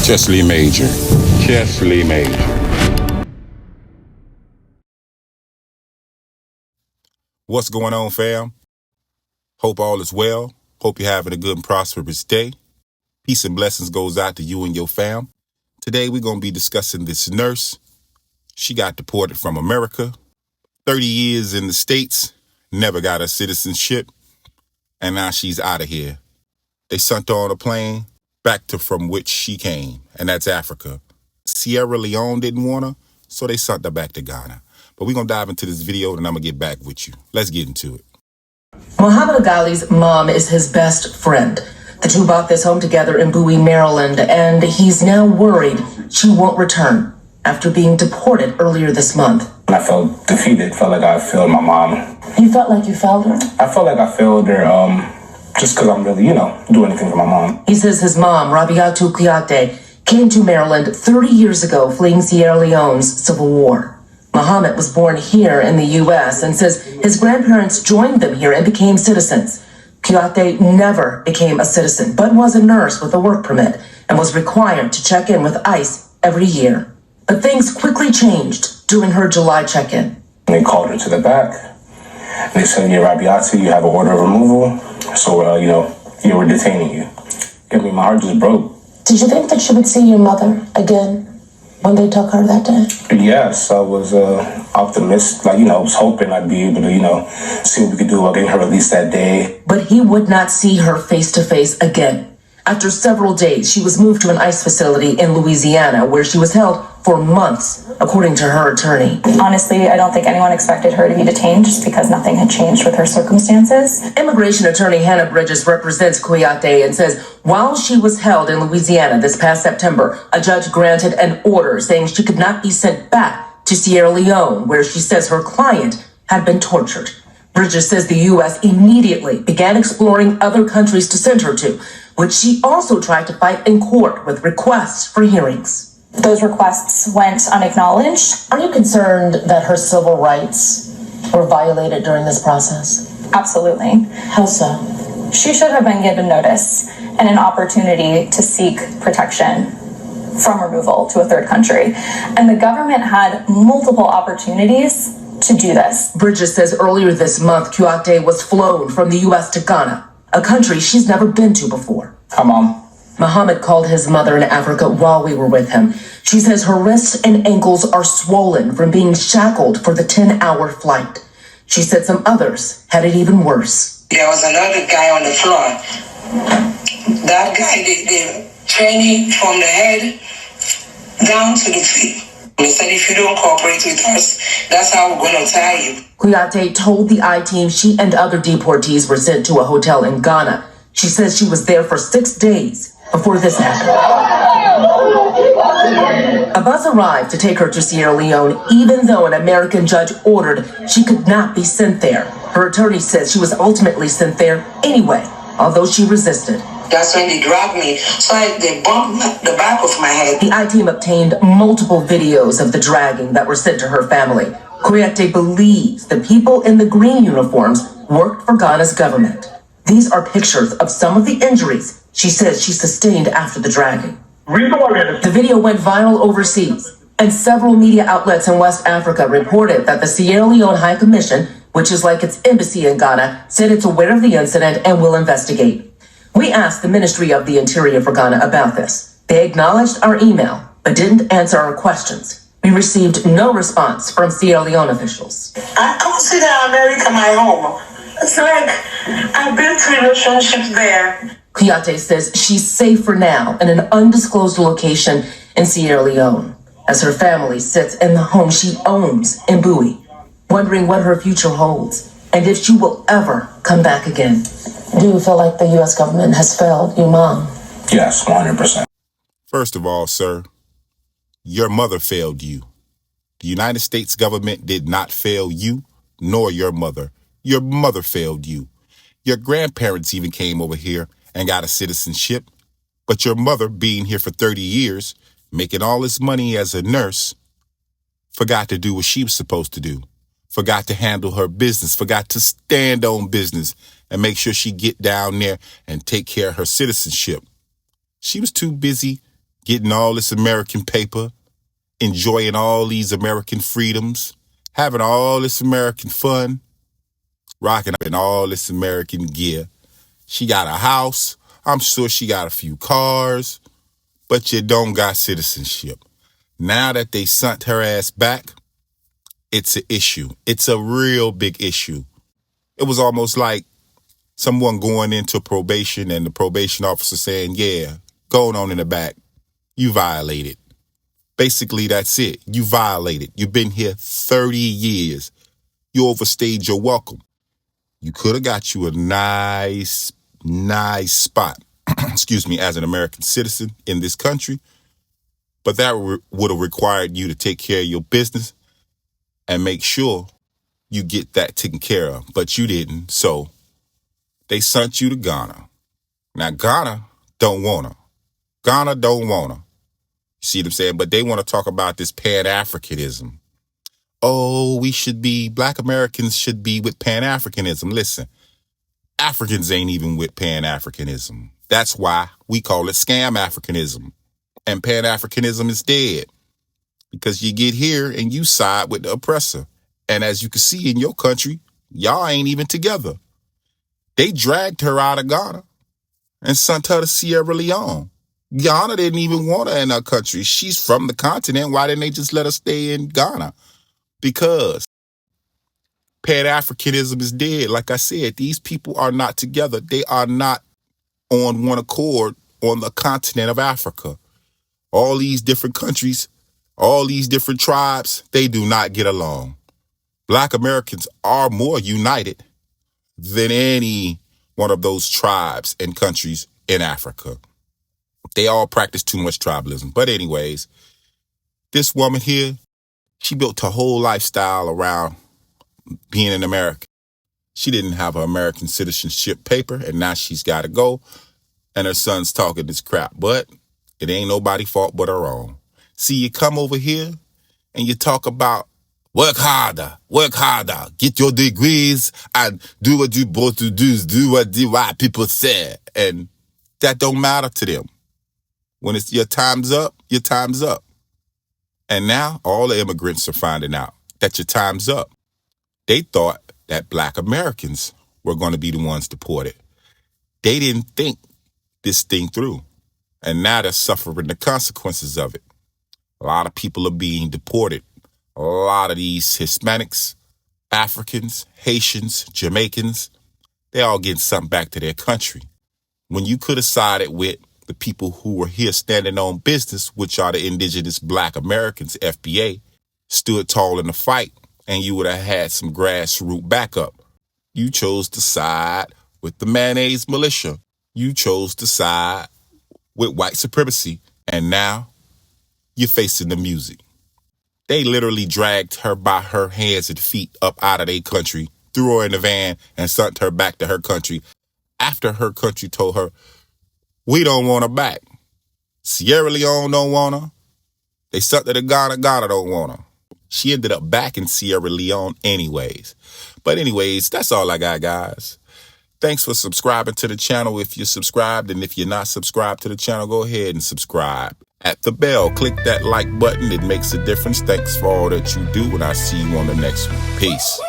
Chesley Major. Chesley Major. What's going on, fam? Hope all is well. Hope you're having a good and prosperous day. Peace and blessings goes out to you and your fam. Today, we're going to be discussing this nurse. She got deported from America. 30 years in the States, never got her citizenship, and now she's out of here. They sent her on a plane back to from which she came, and that's Africa. Serra Leon didn't want her, so they sent her back to Ghana. But we're going to dive into this video, and I'm going to get back with you. Let's get into it. Muhammad Ghali's mom is his best friend. The two bought this home together in Bowie, Maryland, and he's now worried she won't return after being deported earlier this month. I felt defeated, felt like I failed my mom. You felt like you failed her? I felt like I failed her just because I'm really, do anything for my mom. He says his mom, Rabiatu Kuyate, came to Maryland 30 years ago fleeing Sierra Leone's civil war. Muhammad was born here in the U.S. and says his grandparents joined them here and became citizens. Kuyate never became a citizen, but was a nurse with a work permit and was required to check in with ICE every year. But things quickly changed during her July check-in. They called her to the back. They said, "Yeah, Rabiatu, you have an order of removal, so, we're detaining you." I mean, my heart just broke. Did you think that she would see your mother again when they took her that day? Yes, I was optimistic. I was hoping I'd be able to, see what we could do about getting her released that day. But he would not see her face to face again. After several days, she was moved to an ICE facility in Louisiana, where she was held for months, according to her attorney. Honestly, I don't think anyone expected her to be detained just because nothing had changed with her circumstances. Immigration attorney Hannah Bridges represents Kuyate and says while she was held in Louisiana this past September, a judge granted an order saying she could not be sent back to Sierra Leone, where she says her client had been tortured. Bridges says the U.S. immediately began exploring other countries to send her to, which she also tried to fight in court with requests for hearings. Those requests went unacknowledged. Are you concerned that her civil rights were violated during this process? Absolutely. How so? She should have been given notice and an opportunity to seek protection from removal to a third country. And the government had multiple opportunities to do this. Bridges says earlier this month, Kuyate was flown from the U.S. to Ghana, a country she's never been to before. Hi, Mom. Muhammad called his mother in Africa while we were with him. She says her wrists and ankles are swollen from being shackled for the 10-hour flight. She said some others had it even worse. There was another guy on the floor. That guy, they trained him from the head down to the feet. They said, if you don't cooperate with us, that's how we're going to tie you. Kuyate told the I-team she and other deportees were sent to a hotel in Ghana. She says she was there for 6 days before this happened. A bus arrived to take her to Sierra Leone, even though an American judge ordered she could not be sent there. Her attorney says she was ultimately sent there anyway, although she resisted. That's when they dragged me. So they bumped the back of my head. The I-team obtained multiple videos of the dragging that were sent to her family. Kuyate believes the people in the green uniforms worked for Ghana's government. These are pictures of some of the injuries she says she sustained after the dragging. The video went viral overseas, and several media outlets in West Africa reported that the Sierra Leone High Commission, which is like its embassy in Ghana, said it's aware of the incident and will investigate. We asked the Ministry of the Interior for Ghana about this. They acknowledged our email, but didn't answer our questions. We received no response from Sierra Leone officials. I consider America my home. It's like I've built relationships there. Kuyate says she's safe for now in an undisclosed location in Sierra Leone, as her family sits in the home she owns in Bowie, wondering what her future holds and if she will ever come back again. Do you feel like the U.S. government has failed your mom? Yes, 100%. First of all, sir, your mother failed you. The United States government did not fail you, nor your mother. Your mother failed you. Your grandparents even came over here and got a citizenship. But your mother, being here for 30 years, making all this money as a nurse, forgot to do what she was supposed to do. Forgot to handle her business. Forgot to stand on business and make sure she get down there and take care of her citizenship. She was too busy getting all this American paper, enjoying all these American freedoms, having all this American fun, rocking up in all this American gear. She got a house. I'm sure she got a few cars, but you don't got citizenship. Now that they sent her ass back, it's an issue. It's a real big issue. It was almost like someone going into probation and the probation officer saying, yeah, going on in the back, you violated. Basically, that's it. You violated. You've been here 30 years. You overstayed your welcome. You could have got you a nice spot, excuse me, as an American citizen in this country. But that would have required you to take care of your business and make sure you get that taken care of. But you didn't. So they sent you to Ghana. Now, Ghana don't want her. Ghana don't want her. You see what I'm saying? But they want to talk about this Pan-Africanism. Oh, Black Americans should be with Pan-Africanism. Listen, Africans ain't even with Pan-Africanism. That's why we call it scam Africanism. And Pan-Africanism is dead because you get here and you side with the oppressor. And as you can see in your country, y'all ain't even together. They dragged her out of Ghana and sent her to Serra Leon. Ghana didn't even want her in our country. She's from the continent. Why didn't they just let her stay in Ghana? Because Pan-Africanism is dead. Like I said, these people are not together. They are not on one accord on the continent of Africa. All these different countries, all these different tribes, they do not get along. Black Americans are more united than any one of those tribes and countries in Africa. They all practice too much tribalism. But anyways, this woman here, she built her whole lifestyle around being an American. She didn't have her American citizenship paper, and now she's got to go. And her son's talking this crap. But it ain't nobody's fault but her own. See, you come over here and you talk about work harder, get your degrees and do what you're supposed to do what the white people say. And that don't matter to them. When it's your time's up, your time's up. And now all the immigrants are finding out that your time's up. They thought that Black Americans were going to be the ones deported. They didn't think this thing through. And now they're suffering the consequences of it. A lot of people are being deported. A lot of these Hispanics, Africans, Haitians, Jamaicans, they all getting something back to their country. When you could have sided with the people who were here standing on business, which are the indigenous Black Americans, FBA, stood tall in the fight, and you would have had some grassroots backup. You chose to side with the mayonnaise militia. You chose to side with white supremacy, and now you're facing the music. They literally dragged her by her hands and feet up out of their country, threw her in the van, and sent her back to her country after her country told her, we don't want her back. Serra Leon don't want her. They sent her to Ghana. Ghana don't want her. She ended up back in Serra Leon anyways. But anyways, that's all I got, guys. Thanks for subscribing to the channel if you're subscribed. And if you're not subscribed to the channel, go ahead and subscribe. At the bell, click that like button. It makes a difference. Thanks for all that you do, and I'll see you on the next one. Peace.